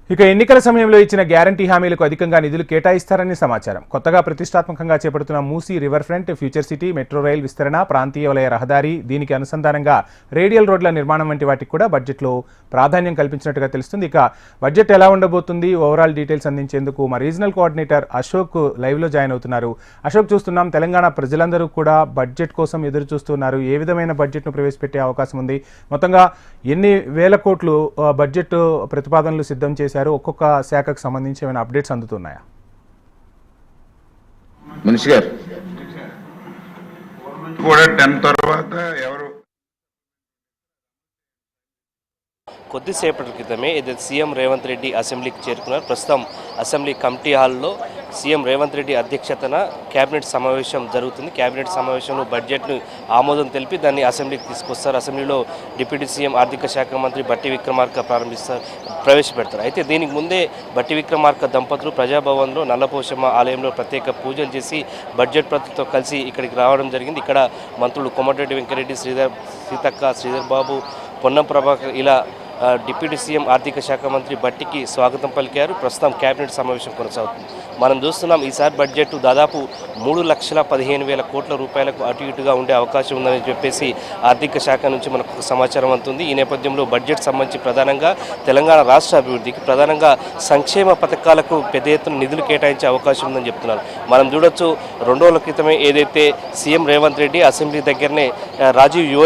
ఇక ఎన్నికల సమయంలో ఇచ్చిన గ్యారంటీ హామీలకు అధికంగా నిధులు కేటాయిస్తారని సమాచారం. కొత్తగా ప్రతిష్టాత్మకంగా చేపడుతున్న Musi river front, future city, metro rail విస్తరణ, ప్రాంతీయ వలయ రహదారి, దీనికి అనుసంధానంగా రేడియల్ రోడ్ల నిర్మాణం వంటి వాటికి కూడా బడ్జెట్లో ప్రాధాన్యం కల్పించినట్టుగా తెలుస్తుంది. ఇక బడ్జెట్ ఎలా ఉండబోతుంది, ఓవరాల్ డీటెయిల్స్ అందించేందుకు మా రీజనల్ కోఆర్డినేటర్ అశోక్ లైవ్లో జాయిన్ అవుతున్నారు. అశోక్, చూస్తున్నాం తెలంగాణ ప్రజలందరూ కూడా బడ్జెట్ కోసం ఎదురు చూస్తున్నారు. ఏ విధమైన బడ్జెట్ను ప్రవేశపెట్టే అవకాశం ఉంది? మొత్తంగా ఎన్ని వేల కోట్లు బడ్జెట్ ప్రతిపాదనలు సిద్ధం చేశారు? ఒక్కొక్క శాఖకు సంబంధించి ఏమైనా అప్డేట్స్ అందుతున్నాయా? మనిషి గారు కూడా 10 తర్వాత ఎవరు కొద్దిసేపటి క్రితమే ఏదైతే సీఎం రేవంత్ రెడ్డి అసెంబ్లీకి చేరుకున్నారు. ప్రస్తుతం అసెంబ్లీ కమిటీ హాల్లో సీఎం రేవంత్ రెడ్డి అధ్యక్షతన కేబినెట్ సమావేశం జరుగుతుంది. కేబినెట్ సమావేశంలో బడ్జెట్ను ఆమోదం తెలిపి దాన్ని అసెంబ్లీకి తీసుకొస్తారు. అసెంబ్లీలో డిప్యూటీ సీఎం ఆర్థిక శాఖ మంత్రి బట్టి విక్రమార్క ప్రవేశపెడతారు. అయితే దీనికి ముందే బట్టి విక్రమార్క దంపతులు ప్రజాభవన్లో నల్లపోషమ్మ ఆలయంలో ప్రత్యేక పూజలు చేసి బడ్జెట్ ప్రతితో కలిసి ఇక్కడికి రావడం జరిగింది. ఇక్కడ మంత్రులు కోమటిరెడ్డి వెంకరెడ్డి, సీతక్క, శ్రీధర్ బాబు, పొన్నం ప్రభాకర్ ఇలా డిప్యూటీ సీఎం ఆర్థిక శాఖ మంత్రి బట్టికి స్వాగతం పలికారు. ప్రస్తుతం కేబినెట్ సమావేశం కొనసాగుతుంది. మనం చూస్తున్నాం ఈసారి బడ్జెట్ దాదాపు 3,15,000 కోట్ల రూపాయలకు అటు ఇటుగా ఉండే అవకాశం ఉందని చెప్పేసి ఆర్థిక శాఖ నుంచి మనకు సమాచారం అందుతుంది. ఈ నేపథ్యంలో బడ్జెట్ సంబంధించి ప్రధానంగా తెలంగాణ రాష్ట్ర అభివృద్ధికి, ప్రధానంగా సంక్షేమ పథకాలకు పెద్ద ఎత్తున నిధులు కేటాయించే అవకాశం ఉందని చెప్తున్నారు. మనం చూడొచ్చు, 2 రోజుల క్రితమే ఏదైతే సీఎం రేవంత్ రెడ్డి అసెంబ్లీ దగ్గరనే రాజీవ్ యువ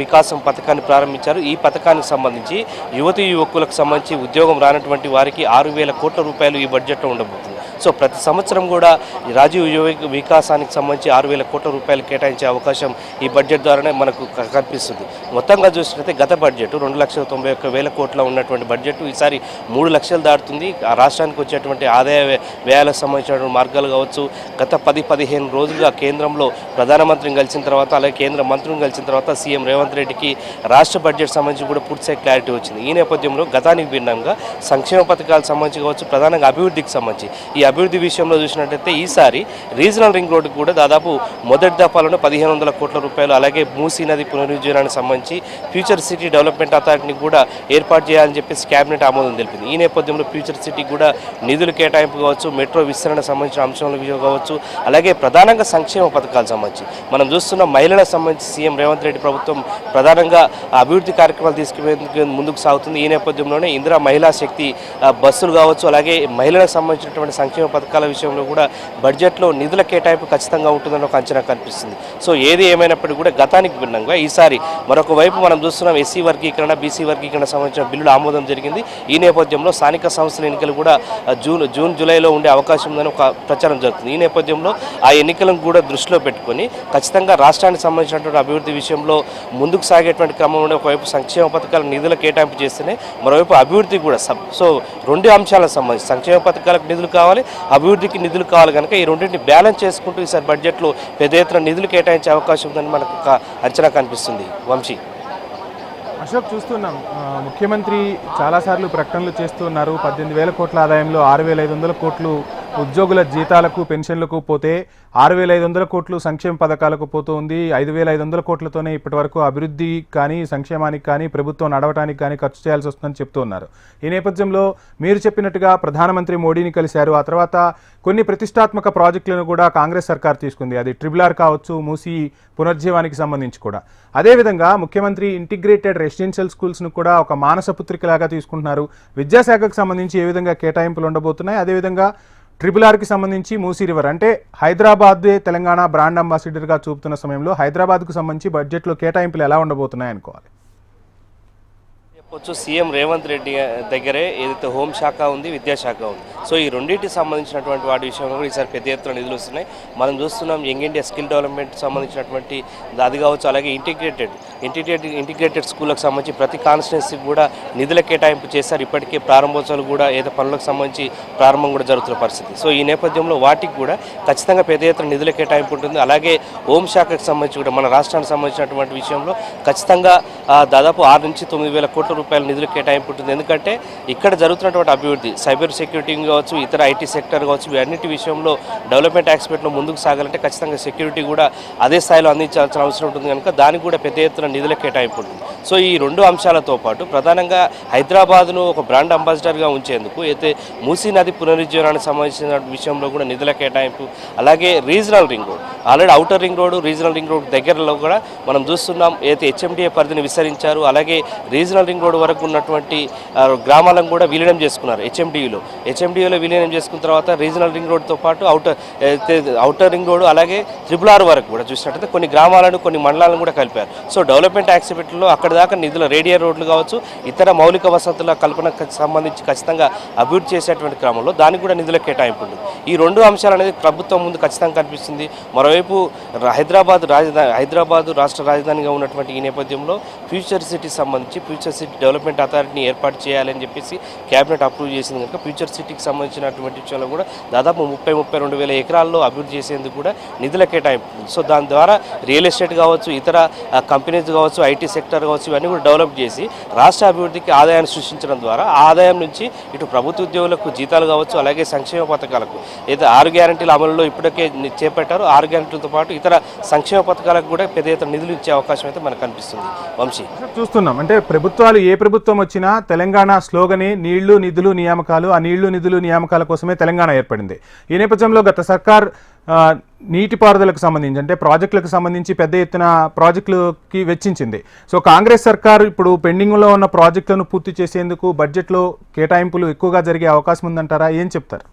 వికాసం పథకాన్ని ప్రారంభించారు. ఈ పథకానికి సంబంధించి యువతీ యువకులకు సంబంధించి ఉద్యోగం రానటువంటి వారికి 6,000 కోట్ల రూపాయలు ఈ బడ్జెట్లో ఉండబోతుంది. సో ప్రతి సంవత్సరం కూడా రాజీవ్ యువ వికాసానికి సంబంధించి 6,000 కోట్ల రూపాయలు కేటాయించే అవకాశం ఈ బడ్జెట్ ద్వారానే మనకు కనిపిస్తుంది. మొత్తంగా చూసినట్లయితే గత బడ్జెట్ 2,91,000 కోట్ల ఉన్నటువంటి బడ్జెట్ ఈసారి 3 లక్షలు దాటుతుంది. ఆ రాష్ట్రానికి వచ్చేటువంటి ఆదాయ వ్యయాలకు సంబంధించినటువంటి మార్గాలు కావచ్చు, గత 10-15 రోజులుగా కేంద్రంలో ప్రధానమంత్రిని కలిసిన తర్వాత, అలాగే కేంద్ర మంత్రులను కలిసిన తర్వాత సీఎం రేవంత్ రెడ్డికి రాష్ట్ర బడ్జెట్ సంబంధించి కూడా పూర్తిగా క్లారిటీ వచ్చింది. ఈ నేపథ్యంలో గతానికి భిన్నంగా సంక్షేమ పథకాలకు సంబంధించి కావచ్చు, ప్రధానంగా అభివృద్ధికి సంబంధించి ఈ అభివృద్ధి విషయంలో చూసినట్టయితే ఈసారి రీజనల్ రింగ్ రోడ్డు కూడా దాదాపు మొదటి దఫాలోనే 1,500 కోట్ల రూపాయలు, అలాగే మూసీ నది పునరుజ్జీవనానికి సంబంధించి ఫ్యూచర్ సిటీ డెవలప్మెంట్ అథారిటీని కూడా ఏర్పాటు చేయాలని చెప్పేసి కేబినెట్ ఆమోదం తెలిపింది. ఈ నేపథ్యంలో ఫ్యూచర్ సిటీ కూడా నిధులు కేటాయింపు కావచ్చు, మెట్రో విస్తరణ సంబంధించిన అంశాల కావచ్చు, అలాగే ప్రధానంగా సంక్షేమ పథకాలకు సంబంధించి మనం చూస్తున్న మహిళలకు సంబంధించి సీఎం రేవంత్ రెడ్డి ప్రభుత్వం ప్రధానంగా అభివృద్ధి కార్యక్రమాలు తీసుకునేందుకు ముందుకు సాగుతుంది. ఈ నేపథ్యంలోనే ఇందిరా మహిళా శక్తి బస్సులు కావచ్చు, అలాగే మహిళలకు సంబంధించినటువంటి సంక్షేమ పథకాల విషయంలో కూడా బడ్జెట్లో నిధుల కేటాయింపు ఖచ్చితంగా ఉంటుందని ఒక అంచనా కనిపిస్తుంది. సో ఏది ఏమైనప్పటికీ కూడా గతానికి భిన్నంగా ఈసారి మరొక వైపు మనం చూస్తున్నాం, ఎస్సీ వర్గీకరణ, బీసీ వర్గీకరణ సంబంధించిన బిల్లులు ఆమోదం జరిగింది. ఈ నేపథ్యంలో స్థానిక సంస్థల ఎన్నికలు కూడా జూన్ జూలైలో ఉండే అవకాశం ఉందని ఒక ప్రచారం జరుగుతుంది. ఈ నేపథ్యంలో ఆ ఎన్నికలను కూడా దృష్టిలో పెట్టుకొని ఖచ్చితంగా రాష్ట్రానికి సంబంధించినటువంటి అభివృద్ధి విషయంలో ముందుకు సాగేటువంటి క్రమంలో ఒకవైపు సంక్షేమ పథకాల నిధుల కేటాయింపు చేస్తేనే మరోవైపు అభివృద్ధి కూడా సో 2 అంశాలకు సంబంధించి సంక్షేమ పథకాలకు నిధులు కావాలి, అభివృద్ధికి నిధులు కావాలి. కనుక ఈ రెండింటిని బ్యాలెన్స్ చేసుకుంటూ ఈసారి బడ్జెట్లో పెద్ద ఎత్తున నిధులు కేటాయించే అవకాశం ఉందని మనకు ఒక అంచనా కనిపిస్తుంది. వంశీ. అశోక్, చూస్తున్నాం ముఖ్యమంత్రి చాలాసార్లు ప్రకటనలు చేస్తున్నారు. 18,000 కోట్ల ఆదాయంలో 6,500 కోట్లు ఉద్యోగుల జీతాలకు, పెన్షన్లకు పోతే 6,500 కోట్లు సంక్షేమ పథకాలకు పోతుంది. 5,500 కోట్లతోనే ఇప్పటి వరకు అభివృద్ధి కానీ, సంక్షేమానికి కానీ, ప్రభుత్వం నడవటానికి కానీ ఖర్చు చేయాల్సి వస్తుందని చెప్తూ ఉన్నారు. ఈ నేపథ్యంలో మీరు చెప్పినట్టుగా ప్రధానమంత్రి మోడీని కలిశారు. ఆ తర్వాత కొన్ని ప్రతిష్టాత్మక ప్రాజెక్టులను కూడా కాంగ్రెస్ సర్కార్ తీసుకుంది. అది RRR కావచ్చు, మూసీ పునర్జీవానికి సంబంధించి కూడా. అదేవిధంగా ముఖ్యమంత్రి ఇంటిగ్రేటెడ్ రెసిడెన్షియల్ స్కూల్స్ను కూడా ఒక మానసపుత్రికలాగా తీసుకుంటున్నారు. విద్యాశాఖకు సంబంధించి ఏ విధంగా కేటాయింపులు ఉండబోతున్నాయి, అదేవిధంగా RRRకి సంబంధించి మూసీ రివర్ అంటే హైదరాబాదే తెలంగాణ బ్రాండ్ అంబాసిడర్గా చూపుతున్న సమయంలో హైదరాబాద్కు సంబంధించి బడ్జెట్లో కేటాయింపులు ఎలా ఉండబోతున్నాయి అనుకోవాలి? చెప్పొచ్చు, సీఎం రేవంత్ రెడ్డి దగ్గరే ఏదైతే హోంశాఖ ఉంది, విద్యాశాఖ ఉంది. సో ఈ రెండింటికి సంబంధించినటువంటి వాటి విషయంలో కూడా ఈసారి పెద్ద ఎత్తున నిధులు వస్తున్నాయి. మనం చూస్తున్నాం యంగ్ ఇండియా స్కిల్ డెవలప్మెంట్ సంబంధించినటువంటి అది కావచ్చు, అలాగే ఇంటిగ్రేటెడ్ స్కూళ్ళకు సంబంధించి ప్రతి కాన్స్టిట్యున్సీకి కూడా నిధుల కేటాయింపు చేశారు. ఇప్పటికే ప్రారంభోత్సవాలు కూడా ఏదో పనులకు సంబంధించి ప్రారంభం కూడా జరుగుతున్న పరిస్థితి. సో ఈ నేపథ్యంలో వాటికి కూడా ఖచ్చితంగా పెద్ద ఎత్తున నిధుల కేటాయింపు ఉంటుంది. అలాగే హోంశాఖకు సంబంధించి కూడా మన రాష్ట్రానికి సంబంధించినటువంటి విషయంలో ఖచ్చితంగా దాదాపు 6 నుంచి 9 వేల కోట్ల రూపాయల నిధులు కేటాయింపు ఉంటుంది. ఎందుకంటే ఇక్కడ జరుగుతున్నటువంటి అభివృద్ధి సైబర్ సెక్యూరిటీ కావచ్చు, ఇతర ఐటీ సెక్టర్ కావచ్చు, వీటన్నిటి విషయంలో డెవలప్మెంట్ ఆస్పెక్ట్లో ముందుకు సాగాలంటే ఖచ్చితంగా సెక్యూరిటీ కూడా అదే స్థాయిలో అందించాల్సిన అవసరం ఉంటుంది కనుక దానికి కూడా పెద్ద ఎత్తున నిధుల కేటాయింపు ఉంటుంది. సో ఈ రెండు అంశాలతో పాటు ప్రధానంగా హైదరాబాద్ను ఒక బ్రాండ్ అంబాసిడర్గా ఉంచేందుకు అయితే మూసీ నది పునరుజ్జీవనానికి సంబంధించిన విషయంలో కూడా నిధుల కేటాయింపు, అలాగే regional ring road, already outer ring road, regional ring road దగ్గరలో కూడా మనం చూస్తున్నాం. అయితే హెచ్ఎండిఏ పరిధిని విస్తరించారు. అలాగే రీజనల్ రింగ్ రోడ్ వరకు ఉన్నటువంటి గ్రామాలను కూడా విలీనం చేసుకున్నారు హెచ్ఎండిఏలో విలీనం చేసుకున్న తర్వాత రీజనల్ రింగ్ రోడ్తో పాటు ఔటర్ రింగ్ రోడ్ అలాగే RRR వరకు కూడా చూసినట్టయితే కొన్ని గ్రామాలను కొన్ని మండలాలను కూడా కలిపారు. సో డెవలప్మెంట్ యాక్టివిటీలో అక్కడ దాకా నిధుల రేడియర్ రోడ్లు కావచ్చు, ఇతర మౌలిక వసతుల కల్పనకు సంబంధించి ఖచ్చితంగా అభివృద్ధి చేసేటువంటి క్రమంలో దానికి కూడా నిధుల కేటాయింపు ఉంటుంది. ఈ రెండు అంశాలు అనేది ప్రభుత్వం ముందు ఖచ్చితంగా కనిపిస్తుంది. మరోవైపు హైదరాబాద్ రాష్ట్ర రాజధానిగా ఉన్నటువంటి ఈ నేపథ్యంలో ఫ్యూచర్ సిటీకి సంబంధించి ఫ్యూచర్ సిటీ డెవలప్మెంట్ అథారిటీని ఏర్పాటు చేయాలని చెప్పేసి క్యాబినెట్ అప్రూవ్ చేసింది కనుక ఫ్యూచర్ సిటీకి సంబంధించినటువంటి విషయంలో కూడా దాదాపు 32 వేల ఎకరాల్లో అభివృద్ధి చేసేందుకు కూడా నిధుల కేటాయింపు. సో దాని ద్వారా రియల్ ఎస్టేట్ కావచ్చు, ఇతర కంపెనీస్ కావచ్చు, ఐటీ సెక్టర్ కావచ్చు, ఇవన్నీ కూడా డెవలప్ చేసి రాష్ట్ర అభివృద్ధికి ఆదాయాన్ని సృష్టించడం ద్వారా ఆ ఆదాయం నుంచి ఇటు ప్రభుత్వ ఉద్యోగులకు జీతాలు కావచ్చు, అలాగే సంక్షేమ పథకాలకు అయితే 6 గ్యారెంటీల అమలులో ఇప్పటికే చేపట్టారు. 6 గ్యారెంటీలతో పాటు ఇతర సంక్షేమ పథకాలకు కూడా పెద్ద ఎత్తున నిధులు ఇచ్చే అవకాశం అయితే మనకు కనిపిస్తుంది. వంశీ, చూస్తున్నాం అంటే ప్రభుత్వాలు ఏ ప్రభుత్వం వచ్చినా తెలంగాణ స్లోగనే నీళ్లు నిధులు నియామకాలు. ఆ నీళ్లు నిధులు నియామకాల కోసమే తెలంగాణ ఏర్పడింది. ఈ నేపథ్యంలో గత సర్కార్ నీటిపారుదలకు సంబంధించి అంటే ప్రాజెక్టులకు సంబంధించి పెద్ద ఎత్తున ప్రాజెక్టులకి వెచ్చించింది. సో కాంగ్రెస్ సర్కార్ ఇప్పుడు పెండింగ్లో ఉన్న ప్రాజెక్టులను పూర్తి చేసేందుకు బడ్జెట్లో కేటాయింపులు ఎక్కువగా జరిగే అవకాశం ఉందంటారా? ఏం చెప్తారు?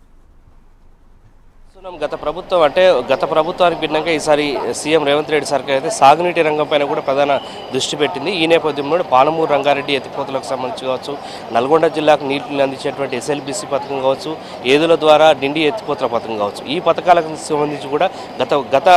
గత ప్రభుత్వానికి భిన్నంగా ఈసారి సీఎం రేవంత్ రెడ్డి సర్కార్ అయితే సాగునీటి రంగం పైన కూడా ప్రధాన దృష్టి పెట్టింది. ఈ నేపథ్యంలో పాలమూరు రంగారెడ్డి ఎత్తిపోతలకు సంబంధించి కావచ్చు, నల్గొండ జిల్లాకు నీటిని అందించేటువంటి SLBC పథకం కావచ్చు, ఏదుల ద్వారా డిండి ఎత్తిపోతల పథకం కావచ్చు, ఈ పథకాలకు సంబంధించి కూడా గత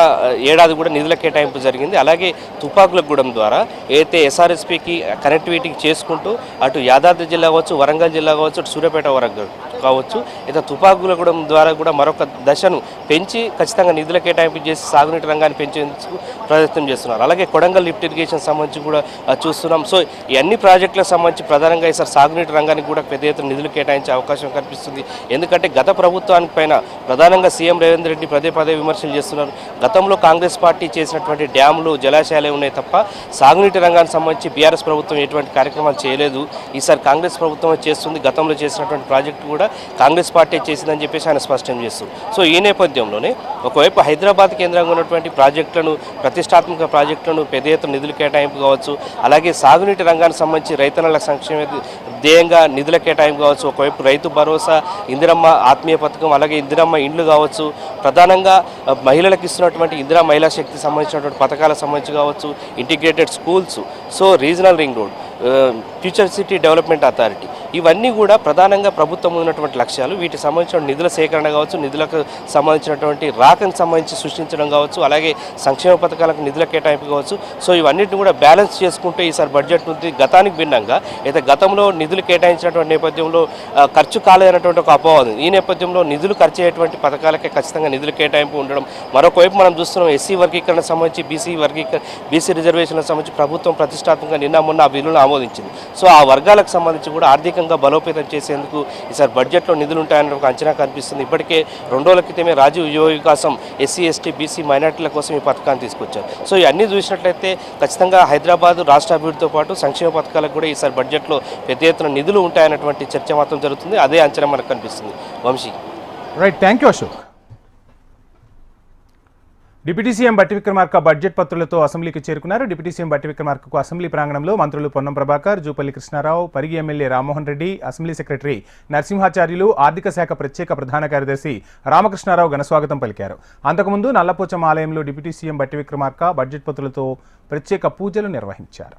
ఏడాది కూడా నిధుల కేటాయింపు జరిగింది. అలాగే తుపాకులగూడెం ద్వారా అయితే SRSPకి కనెక్టివిటీకి చేసుకుంటూ అటు యాదాద్రి జిల్లా కావచ్చు, వరంగల్ జిల్లా కావచ్చు, అటు సూర్యాపేట వరకు కావచ్చు, ఇతర తుపాకులగూడెం ద్వారా కూడా మరొక దశను పెంచి ఖచ్చితంగా నిధుల కేటాయింపు చేసి సాగునీటి రంగాన్ని పెంచేందుకు ప్రయత్నం చేస్తున్నారు. అలాగే కొడంగల్ లిఫ్ట్ ఇరిగేషన్ సంబంధించి కూడా చూస్తున్నాం. సో ఈ అన్ని ప్రాజెక్టులకు సంబంధించి ప్రధానంగా ఈసారి సాగునీటి రంగానికి కూడా పెద్ద ఎత్తున నిధులు కేటాయించే అవకాశం కనిపిస్తుంది. ఎందుకంటే గత ప్రభుత్వానికి పైన ప్రధానంగా సీఎం రేవంత్ రెడ్డి పదే విమర్శలు చేస్తున్నారు. గతంలో కాంగ్రెస్ పార్టీ చేసినటువంటి డ్యాములు, జలాశయాలే ఉన్నాయి తప్ప సాగునీటి రంగానికి సంబంధించి బీఆర్ఎస్ ప్రభుత్వం ఎటువంటి కార్యక్రమాలు చేయలేదు. ఈసారి కాంగ్రెస్ ప్రభుత్వం చేస్తుంది. గతంలో చేసినటువంటి ప్రాజెక్టు కూడా కాంగ్రెస్ పార్టీ చేసిందని చెప్పేసి ఆయన స్పష్టం చేస్తుంది. సో ఈ నేపథ్యంలోనే ఒకవైపు హైదరాబాద్ కేంద్రంగా ఉన్నటువంటి ప్రాజెక్టులను, ప్రతిష్టాత్మక ప్రాజెక్టులను పెద్ద ఎత్తున నిధుల కేటాయింపు కావచ్చు, అలాగే సాగునీటి రంగానికి సంబంధించి రైతన్నల సంక్షేమ ధ్యేయంగా నిధుల కేటాయింపు కావచ్చు, ఒకవైపు రైతు భరోసా, ఇందిరమ్మ ఆత్మీయ పథకం, అలాగే ఇందిరమ్మ ఇండ్లు కావచ్చు, ప్రధానంగా మహిళలకు ఇస్తున్నటువంటి ఇందిరా మహిళా శక్తికి సంబంధించినటువంటి పథకాలకు సంబంధించి కావచ్చు, integrated schools, so regional ring road, future city development authority, ఇవన్నీ కూడా ప్రధానంగా ప్రభుత్వం ఉన్నటువంటి లక్ష్యాలు. వీటికి సంబంధించిన నిధుల సేకరణ కావచ్చు, నిధులకు సంబంధించినటువంటి రాకను సంబంధించి సృష్టించడం కావచ్చు, అలాగే సంక్షేమ పథకాలకు నిధుల కేటాయింపు కావచ్చు. సో ఇవన్నిటిని కూడా బ్యాలెన్స్ చేసుకుంటే ఈసారి బడ్జెట్ ఉంది. గతానికి భిన్నంగా అయితే గతంలో నిధులు కేటాయించినటువంటి నేపథ్యంలో ఖర్చు కాలేనటువంటి ఒక అపవాదం. ఈ నేపథ్యంలో నిధులు ఖర్చు అయ్యేటువంటి పథకాలకే ఖచ్చితంగా నిధుల కేటాయింపు ఉండడం. మరొకవైపు మనం చూస్తున్నాం ఎస్సీ వర్గీకరణ సంబంధించి, బీసీ రిజర్వేషన్లకు సంబంధించి ప్రభుత్వం ప్రతిష్టాత్మకంగా నిన్న మొన్న ఆ బిల్లును ఆమోదించింది. సో ఆ వర్గాలకు సంబంధించి కూడా ఆర్థికంగా బలోపేతం చేసేందుకు ఈసారి బడ్జెట్లో నిధులు ఉంటాయన్న ఒక అంచనా కనిపిస్తుంది. ఇప్పటికే 2 రోజుల క్రితమే రాజీవ్ యువ వికాసం SC, ST, BC మైనార్టీల కోసం ఈ పథకాన్ని తీసుకొచ్చారు. సో ఇవన్నీ చూసినట్లయితే ఖచ్చితంగా హైదరాబాద్ రాష్ట్ర అభివృద్ధితో పాటు సంక్షేమ పథకాలకు కూడా ఈసారి బడ్జెట్లో పెద్ద ఎత్తున నిధులు ఉంటాయన్నటువంటి చర్చ మాత్రం జరుగుతుంది. అదే అంచనా మనకు కనిపిస్తుంది. Vamshi, right, thank you Ashok. Deputy CM Bhatti Vikramarka budget పత్రులతో అసెంబ్లీకి చేరుకున్నారు. డిప్యూటీ సీఎం బట్టి విక్రమార్కకు అసెంబ్లీ ప్రాంగణంలో మంత్రులు Ponnam Prabhakar, Jupally Krishna Rao, Parigi MLA Rammohan Reddy, assembly secretary Narasimhacharyulu, ఆర్థిక శాఖ ప్రత్యేక ప్రధాన కార్యదర్శి రామకృష్ణారావు ఘనస్వాగతం పలికారు. అంతకుముందు నల్లపోచమ్మ ఆలయంలో deputy CM Bhatti Vikramarka budget పత్రులతో ప్రత్యేక పూజలు నిర్వహించారు.